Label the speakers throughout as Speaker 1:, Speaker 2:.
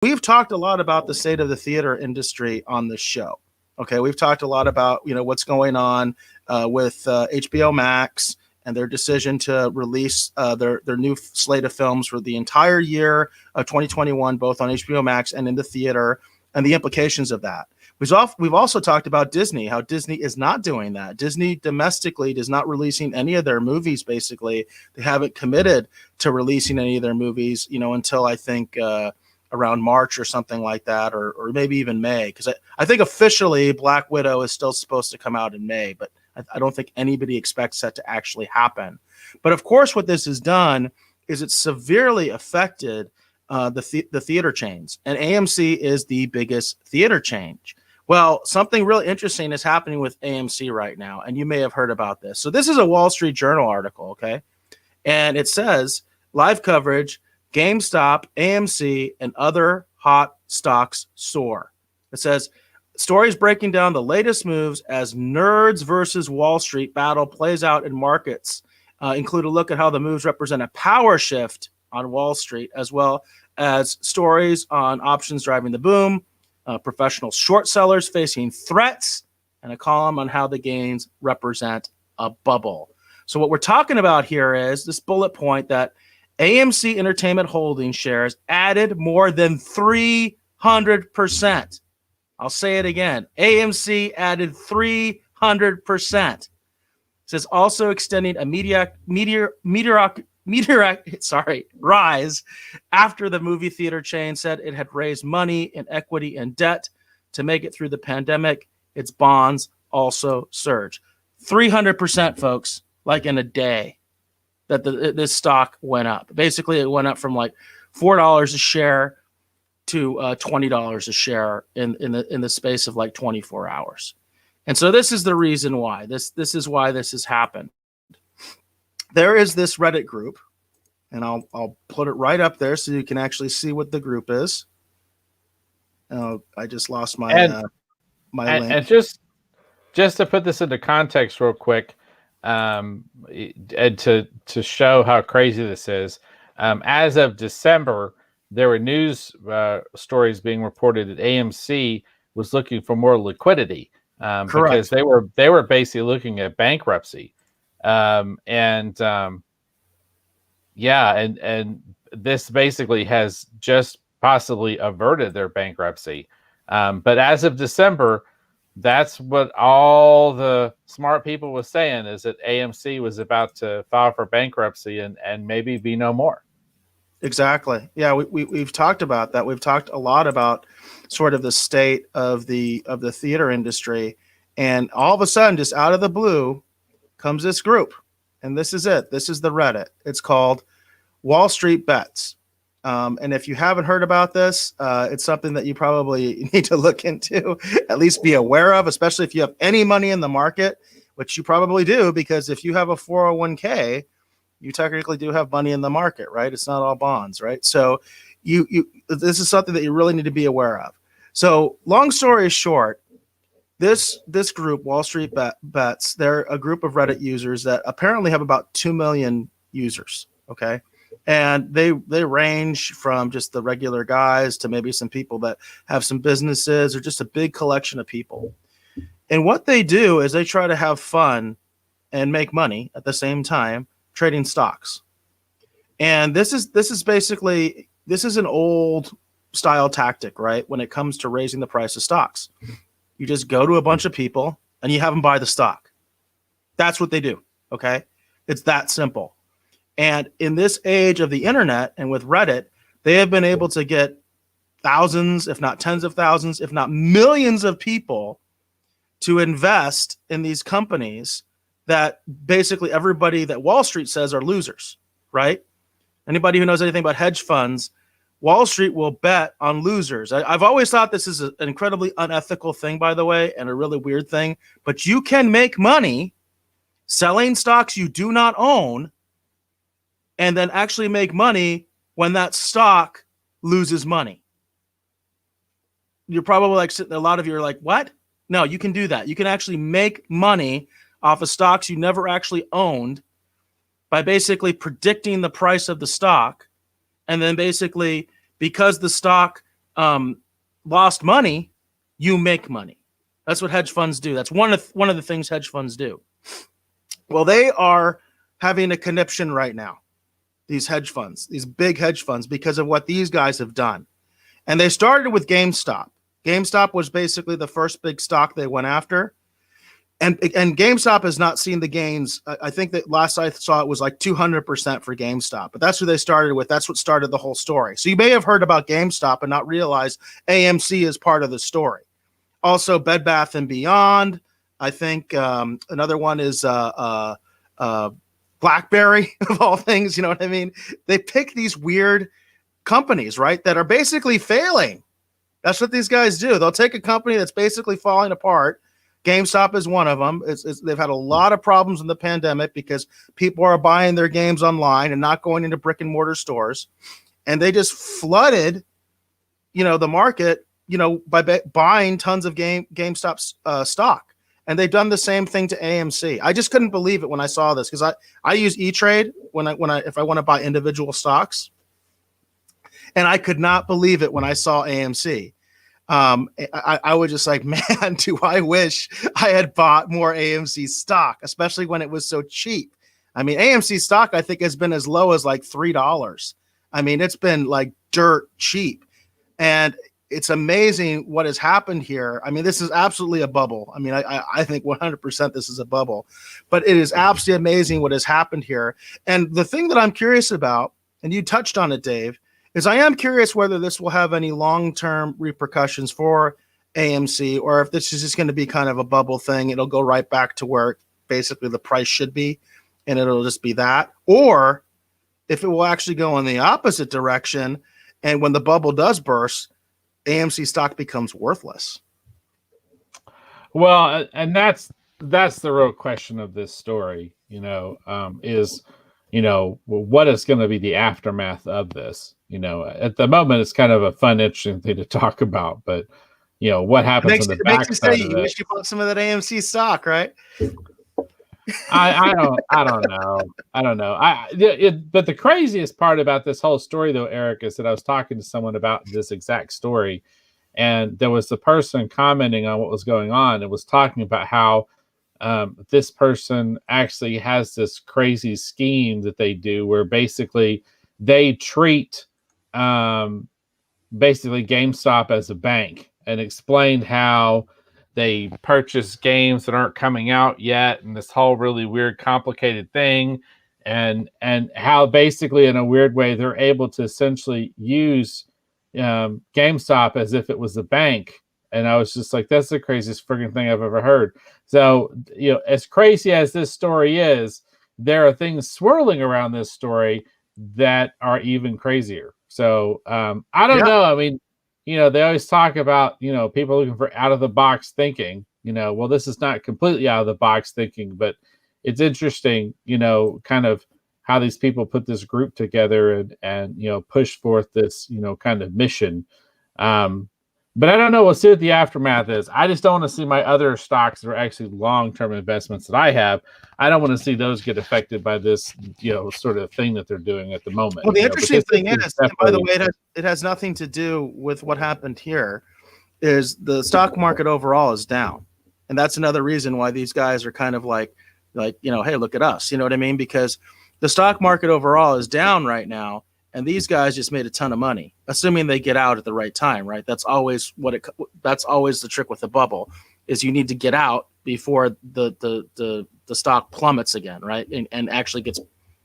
Speaker 1: we've talked a lot about the state of the theater industry on this show. Okay, we've talked a lot about what's going on with HBO Max and their decision to release their new slate of films for the entire year of 2021, both on HBO Max and in the theater, and the implications of that. We've also talked about Disney, how Disney is not doing that. Disney domestically is not releasing any of their movies. Basically, they haven't committed to releasing any of their movies, until I think around March or something like that, or maybe even May. Because I think officially Black Widow is still supposed to come out in May, but I don't think anybody expects that to actually happen. But of course, what this has done is it's severely affected the theater chains, and AMC is the biggest theater chain. Well, something really interesting is happening with AMC right now, and you may have heard about this. So this is a Wall Street Journal article, okay? And it says, live coverage, GameStop, AMC, and other hot stocks soar. It says, stories breaking down the latest moves as nerds versus Wall Street battle plays out in markets. Include a look at how the moves represent a power shift on Wall Street, as well as stories on options driving the boom, professional short sellers facing threats, and a column on how the gains represent a bubble. So what we're talking about here is this bullet point that AMC Entertainment Holdings shares added more than 300%. I'll say it again. AMC added 300%. It says also extending a rise after the movie theater chain said it had raised money in equity and debt to make it through the pandemic. Its bonds also surged 300%, folks, like in a day that this stock went up. Basically, it went up from like $4 a share to $20 a share in the space of like 24 hours. And so this is the reason why this is why this has happened. There is this Reddit group, and I'll put it right up there so you can actually see what the group is. I just lost my my link.
Speaker 2: And just to put this into context real quick, and to show how crazy this is, as of December, there were news stories being reported that AMC was looking for more liquidity because they were basically looking at bankruptcy. And this basically has just possibly averted their bankruptcy. But as of December, that's what all the smart people was saying, is that AMC was about to file for bankruptcy and maybe be no more.
Speaker 1: Exactly. Yeah, we've talked about that. We've talked a lot about sort of the state of the theater industry, and all of a sudden, just out of the blue, comes this group, and this is it. This is the Reddit. It's called WallStreetBets. And if you haven't heard about this, it's something that you probably need to look into, at least be aware of, especially if you have any money in the market, which you probably do, because if you have a 401k, you technically do have money in the market, right? It's not all bonds, right? So this is something that you really need to be aware of. So long story short, this group, Wall Street Bets, they're a group of Reddit users that apparently have about 2 million users, okay? And they range from just the regular guys to maybe some people that have some businesses, or just a big collection of people. And what they do is they try to have fun and make money at the same time trading stocks. And this is basically an old style tactic, right? When it comes to raising the price of stocks, you just go to a bunch of people and you have them buy the stock. That's what they do. Okay. It's that simple. And in this age of the internet and with Reddit, they have been able to get thousands, if not tens of thousands, if not millions of people to invest in these companies that basically everybody that Wall Street says are losers, right? Anybody who knows anything about hedge funds, Wall Street will bet on losers. I've always thought this is an incredibly unethical thing, by the way, and a really weird thing, but you can make money selling stocks you do not own and then actually make money when that stock loses money. You're probably like, a lot of you are like, what? No, you can do that. You can actually make money off of stocks you never actually owned by basically predicting the price of the stock. And then basically, because the stock lost money, you make money. That's what hedge funds do. That's one of the things hedge funds do. Well, they are having a conniption right now, these hedge funds, these big hedge funds, because of what these guys have done. And they started with GameStop. GameStop was basically the first big stock they went after. And GameStop has not seen the gains. I think that last I saw it was like 200% for GameStop, but that's who they started with. That's what started the whole story. So you may have heard about GameStop and not realize AMC is part of the story. Also, Bed Bath and Beyond. I think another one is BlackBerry, of all things. You know what I mean? They pick these weird companies, right, that are basically failing. That's what these guys do. They'll take a company that's basically falling apart. GameStop is one of them. They've had a lot of problems in the pandemic because people are buying their games online and not going into brick and mortar stores. And they just flooded, the market, by buying tons of GameStop stock. And they've done the same thing to AMC. I just couldn't believe it when I saw this because I use E-Trade if I want to buy individual stocks. And I could not believe it when I saw AMC. I was just like, man, do I wish I had bought more AMC stock, especially when it was so cheap. I mean, AMC stock, I think, has been as low as like $3. I mean, it's been like dirt cheap. And it's amazing what has happened here. I mean, this is absolutely a bubble. I mean, I think 100% this is a bubble. But it is absolutely amazing what has happened here. And the thing that I'm curious about, and you touched on it, Dave, is I am curious whether this will have any long-term repercussions for AMC or if this is just going to be kind of a bubble thing. It'll go right back to where basically the price should be, and it'll just be that. Or if it will actually go in the opposite direction, and when the bubble does burst, AMC stock becomes worthless.
Speaker 2: Well, and that's the real question of this story, is, what is going to be the aftermath of this? At the moment, it's kind of a fun, interesting thing to talk about, but what happens on the backside of it?
Speaker 1: You wish you bought some of that AMC stock, right?
Speaker 2: I don't know. But the craziest part about this whole story, though, Eric, is that I was talking to someone about this exact story, and there was the person commenting on what was going on and was talking about how this person actually has this crazy scheme that they do where basically they treat basically GameStop as a bank, and explained how they purchase games that aren't coming out yet, and this whole really weird, complicated thing, and how basically in a weird way they're able to essentially use GameStop as if it was a bank. And I was just like, that's the craziest freaking thing I've ever heard. So, as crazy as this story is, there are things swirling around this story that are even crazier. So I don't know. I mean, they always talk about, people looking for out of the box thinking, well, this is not completely out of the box thinking, but it's interesting, kind of how these people put this group together and push forth this, kind of mission. But I don't know. We'll see what the aftermath is. I just don't want to see my other stocks that are actually long-term investments that I have. I don't want to see those get affected by this, sort of thing that they're doing at the moment.
Speaker 1: Well, the interesting thing is, and by the way, it has nothing to do with what happened here, is the stock market overall is down. And that's another reason why these guys are kind of like, hey, look at us. You know what I mean? Because the stock market overall is down right now. And these guys just made a ton of money, assuming they get out at the right time, right? That's always that's always the trick with the bubble, is you need to get out before the stock plummets again, right? And actually gets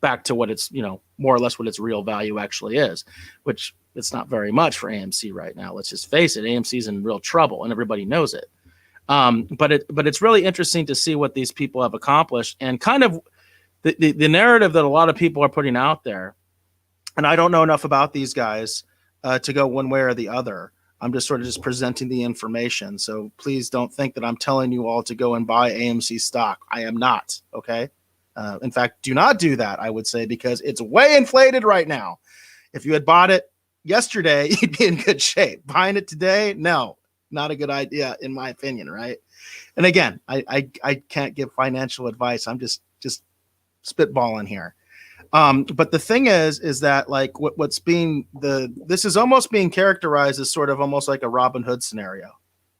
Speaker 1: back to what it's, more or less what its real value actually is, which it's not very much for AMC right now. Let's just face it, AMC's in real trouble and everybody knows it. But it's really interesting to see what these people have accomplished, and kind of the narrative that a lot of people are putting out there. And I don't know enough about these guys to go one way or the other. I'm just sort of just presenting the information. So please don't think that I'm telling you all to go and buy AMC stock. I am not. Okay. In fact, do not do that, I would say, because it's way inflated right now. If you had bought it yesterday, you'd be in good shape. Buying it today, no, not a good idea, in my opinion. Right. And again, I can't give financial advice. I'm just spitballing here. But the thing is that like this is almost being characterized as sort of almost like a Robin Hood scenario,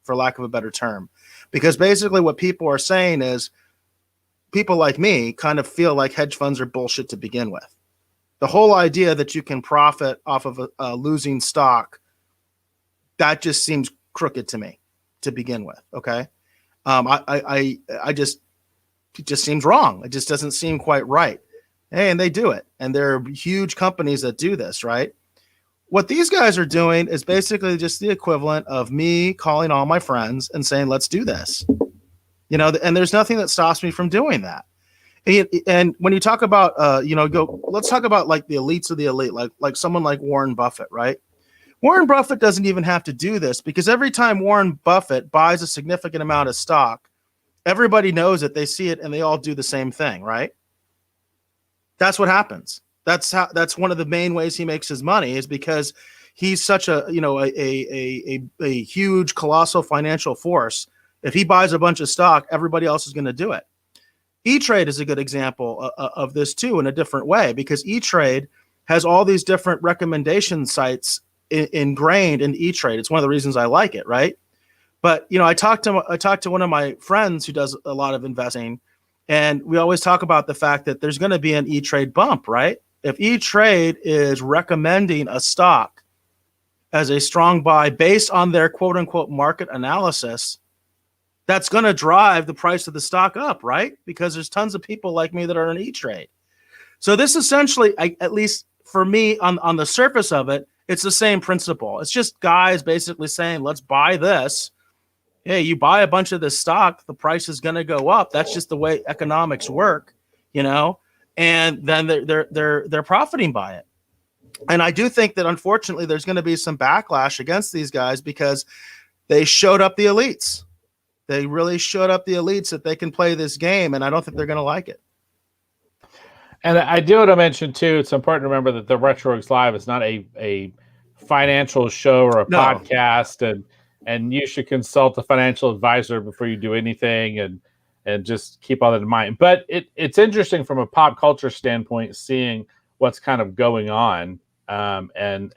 Speaker 1: for lack of a better term, because basically what people are saying is people like me kind of feel like hedge funds are bullshit to begin with. The whole idea that you can profit off of a losing stock, that just seems crooked to me to begin with. Okay. I just, it just seems wrong. It just doesn't seem quite right. Hey, and they do it. And there are huge companies that do this, right? What these guys are doing is basically just the equivalent of me calling all my friends and saying, let's do this. And there's nothing that stops me from doing that. And when you talk about, let's talk about like the elites of the elite, like someone like Warren Buffett, right? Warren Buffett doesn't even have to do this because every time Warren Buffett buys a significant amount of stock, everybody knows it, they see it, and they all do the same thing, right? That's what happens. That's one of the main ways he makes his money, is because he's such a huge, colossal financial force. If he buys a bunch of stock, everybody else is going to do it. E-Trade is a good example of this too, in a different way, because E-Trade has all these different recommendation sites ingrained in E-Trade. It's one of the reasons I like it, right? But I talked to one of my friends who does a lot of investing, and we always talk about the fact that there's going to be an E-Trade bump, right? If E-Trade is recommending a stock as a strong buy based on their quote unquote market analysis, that's going to drive the price of the stock up, right? Because there's tons of people like me that are in E-Trade. So this essentially, at least for me, on the surface of it, it's the same principle. It's just guys basically saying, let's buy this. Hey, you buy a bunch of this stock, the price is going to go up. That's just the way economics work, and then they're profiting by it. And I do think that unfortunately there's going to be some backlash against these guys because they showed up the elites. They really showed up the elites that they can play this game, and I don't think they're going to like it.
Speaker 2: And I do want to mention too, it's important to remember that the RetroRogues Live is not a financial show or a podcast, and you should consult a financial advisor before you do anything, and just keep all that in mind. But it's interesting from a pop culture standpoint, seeing what's kind of going on. And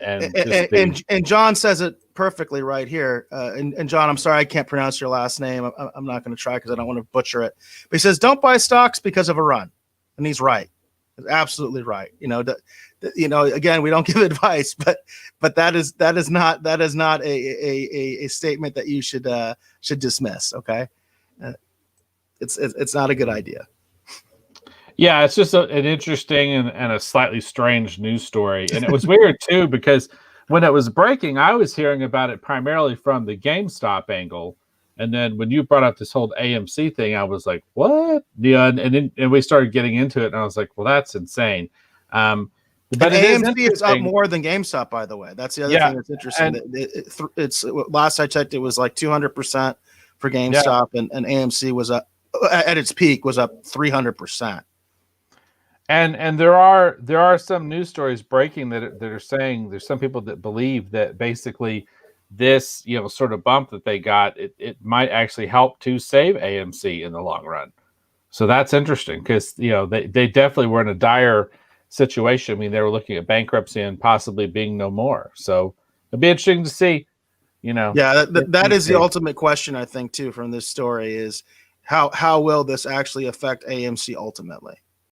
Speaker 1: John says it perfectly right here. And John, I'm sorry I can't pronounce your last name. I'm not going to try because I don't want to butcher it. But he says, don't buy stocks because of a run, and he's right. He's absolutely right. Again, we don't give advice, but that is not a statement that you should dismiss. Okay, it's not a good idea.
Speaker 2: Yeah, it's just an interesting and a slightly strange news story. And it was weird, too, because when it was breaking, I was hearing about it primarily from the GameStop angle. And then when you brought up this whole AMC thing, I was like, what? Yeah, and we started getting into it, and I was like, well, that's insane. But
Speaker 1: AMC is up more than GameStop, by the way. That's the other thing that's interesting. It's last I checked, it was like 200% for GameStop, and AMC was up at its peak was up 300%.
Speaker 2: And there are some news stories breaking that are saying there's some people that believe that basically this sort of bump that they got, it might actually help to save AMC in the long run. So that's interesting because they definitely were in a dire situation. I mean, they were looking at bankruptcy and possibly being no more. So it'd be interesting to see.
Speaker 1: Yeah, that is the ultimate question, I think, too, from this story is how will this actually affect AMC ultimately?